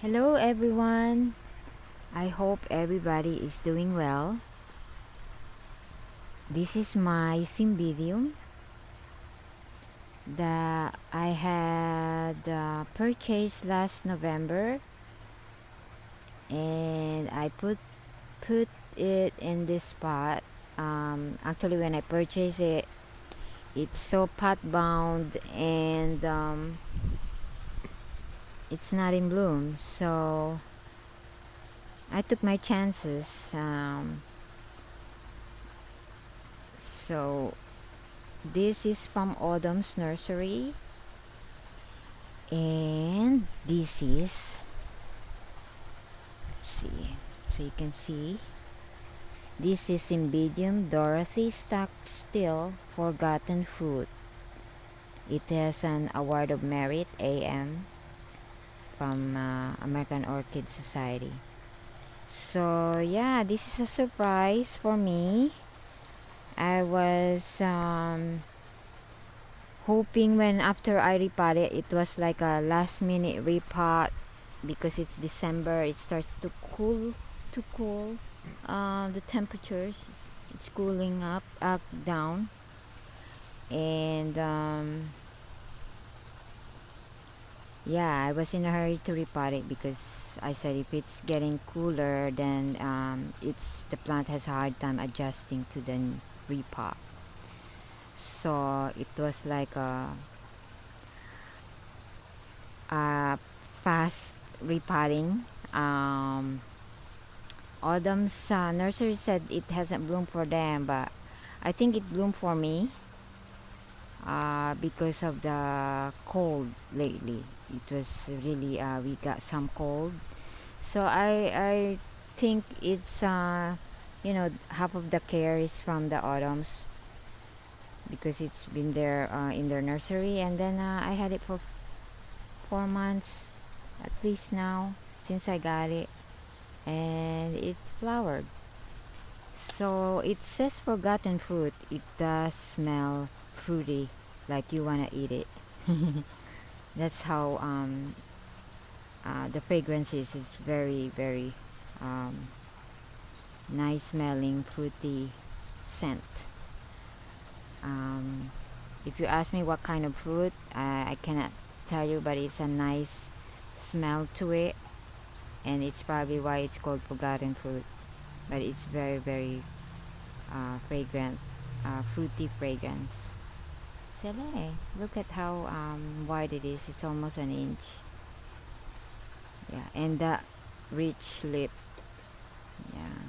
Hello everyone. I hope everybody is doing well. This is my Cymbidium that I had purchased last November, and I put it in this pot. Actually, when I purchased it, it's so pot bound, and it's not in bloom. So I took my chances. So this is from Odom's nursery, and this is, let's see, so you can see, this is Cymbidium Dorothy Stockstill Forgotten Fruit. It has an award of merit AM from American Orchid Society. So yeah, this is a surprise for me. I was hoping when after I repot it, it was like a last minute repot because it's December. It starts to cool, the temperatures. It's cooling up down, and yeah, I was in a hurry to repot it because I said if it's getting cooler, then the plant has a hard time adjusting to the repot. So it was like a fast repotting. Autumn's nursery said it hasn't bloomed for them, but I think it bloomed for me because of the cold lately. It was really we got some cold, so I think it's half of the care is from the autumns because it's been there in their nursery, and then I had it for 4 months at least now since I got it, and it flowered. So it says forgotten fruit. It does smell fruity, like you wanna eat it. That's how the fragrance is. It's very, very nice smelling, fruity scent. If you ask me what kind of fruit, I cannot tell you, but it's a nice smell to it, and it's probably why it's called forgotten fruit. But it's very, very fragrant, fruity fragrance. Sele, look at how wide it is. It's almost an inch. Yeah, and the rich lip. Yeah.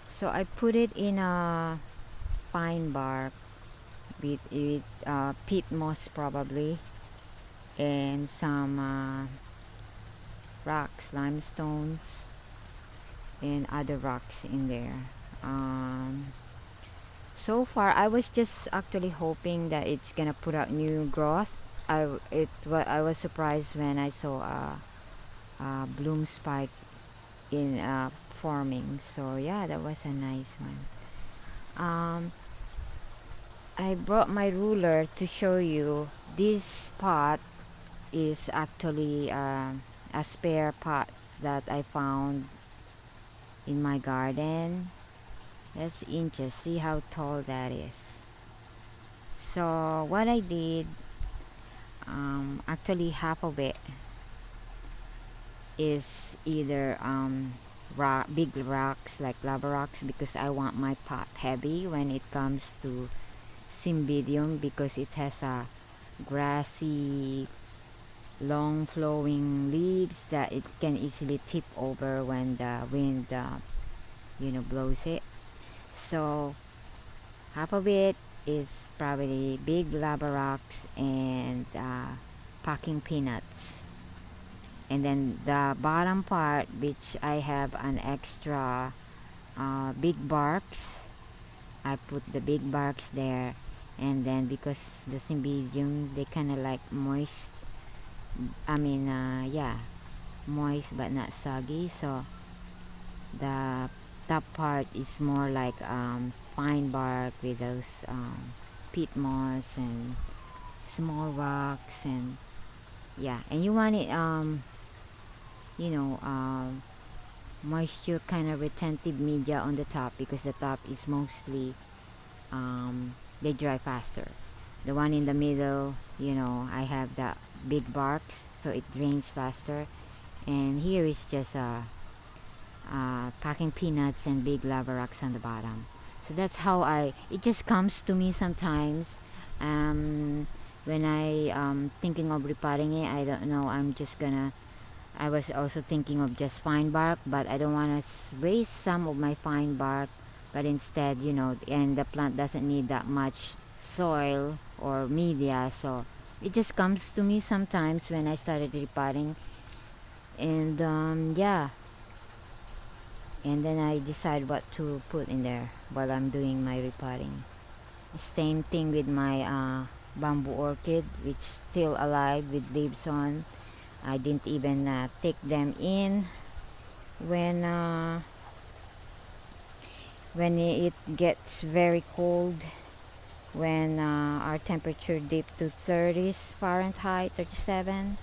So I put it in a pine bark with peat moss probably, and some rocks, limestones, and other rocks in there. So far, I was just actually hoping that it's gonna put out new growth. I was surprised when I saw a bloom spike in forming. So yeah, that was a nice one. I brought my ruler to show you. This pot is actually a spare pot that I found in my garden. That's inches. See how tall that is. So what I did, actually half of it is either big rocks like lava rocks, because I want my pot heavy when it comes to Cymbidium, because it has a grassy, long flowing leaves that it can easily tip over when the wind blows it. So half of it is probably big lava rocks and packing peanuts, and then the bottom part, which I have an extra big barks, I put the big barks there. And then because the Cymbidium, they kind of like moist, yeah, moist but not soggy, so the top part is more like pine bark with those peat moss and small rocks, and yeah, and you want it you know moisture kind of retentive media on the top, because the top is mostly they dry faster. The one in the middle, I have the big barks, so it drains faster. And here is just packing peanuts and big lava rocks on the bottom. So that's how it just comes to me sometimes. um, when I thinking of repotting it, I don't know, I was also thinking of just fine bark, but I don't want to waste some of my fine bark. But instead, and the plant doesn't need that much soil or media, so it just comes to me sometimes when I started repotting. And yeah, and then I decide what to put in there while I'm doing my repotting. Same thing with my bamboo orchid, which still alive with leaves on. I didn't even take them in when it gets very cold, when our temperature dipped to 30s Fahrenheit, 37.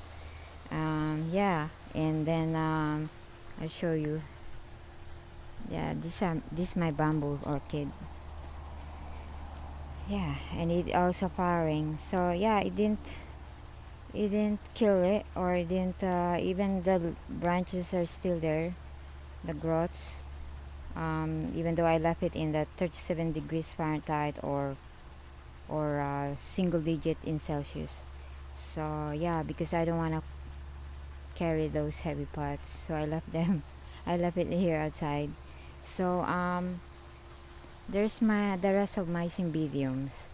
Yeah, and then I'll show you. Yeah, this is my bamboo orchid. Yeah, and it also flowering. So yeah, it didn't kill it, or it didn't even the branches are still there, the growths. Even though I left it in the 37 degrees Fahrenheit, or single digit in Celsius. So yeah, because I don't want to carry those heavy pots, so I left them. I left it here outside. So there's the rest of my cymbidiums.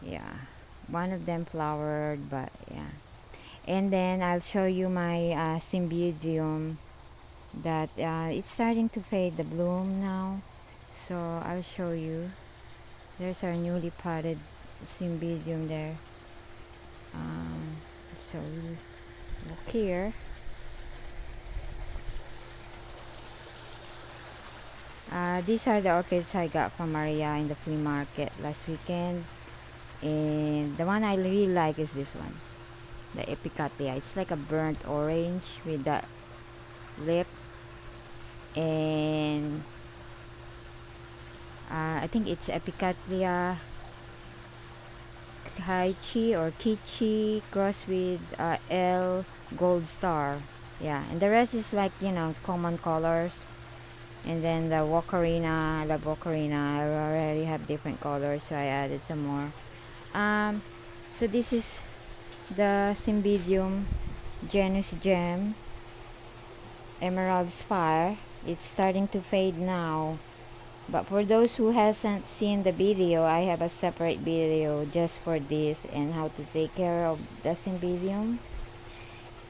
Yeah, one of them flowered, but yeah. And then I'll show you my cymbidium that it's starting to fade the bloom now. So I'll show you. There's our newly potted cymbidium there. So look here. These are the orchids I got from Maria in the flea market last weekend. And the one I really like is this one, the Epicatia. It's like a burnt orange with that lip. And I think it's Epicatia Kaichi or Kichi crossed with L Gold Star. Yeah, and the rest is like, common colors. And then the Wakarina, I love Wakarina. I already have different colors, so I added some more. So this is the Cymbidium genus gem, Emerald Spire. It's starting to fade now. But for those who hasn't seen the video, I have a separate video just for this and how to take care of the Cymbidium.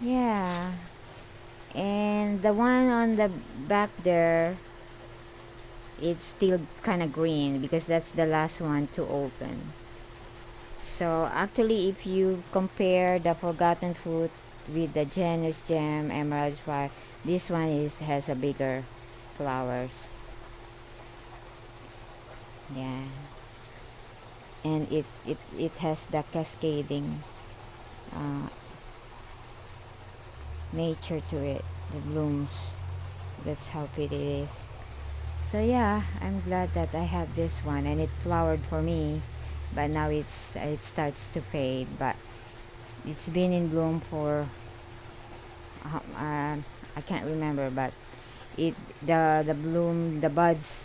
Yeah. And the one on the back there, it's still kind of green because that's the last one to open. So actually, if you compare the Forgotten Fruit with the genus gem Emerald Spire, this one has a bigger flowers. Yeah, and it has the cascading uh, nature to it, the blooms. That's how pretty it is. So yeah, I'm glad that I have this one, and it flowered for me, but now it starts to fade. But it's been in bloom for I can't remember, but it the bloom, the buds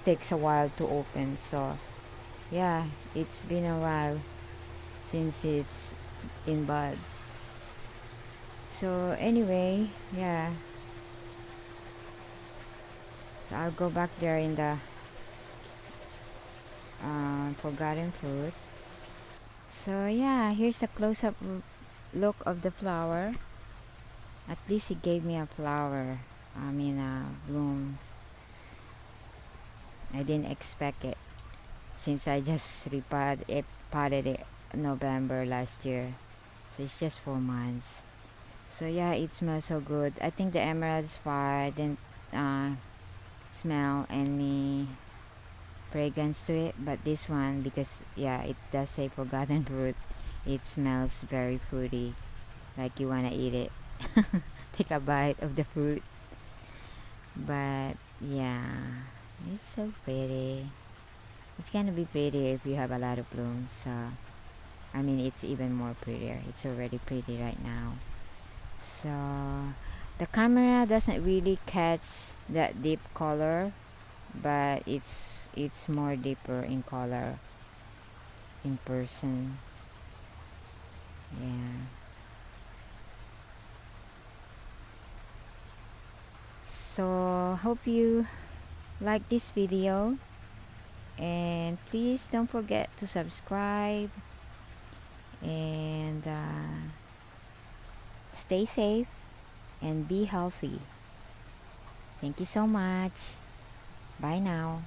takes a while to open. So yeah, it's been a while since it's in bud. So anyway, yeah, so I'll go back there in the Forgotten Fruit. So yeah, here's a close-up look of the flower. At least it gave me a flower, blooms. I didn't expect it, since I just potted it November last year. So it's just 4 months. So yeah, it smells so good. I think the Emerald Spire didn't smell any fragrance to it, but this one, because yeah, it does say Forgotten Fruit, It smells very fruity, like you wanna eat it. Take a bite of the fruit. But yeah, it's so pretty. It's gonna be pretty if you have a lot of blooms. So I mean, it's even more prettier. It's already pretty right now. So the camera doesn't really catch that deep color, but it's more deeper in color in person. Yeah. So hope you like this video, and please don't forget to subscribe, and stay safe and be healthy. Thank you so much. Bye now.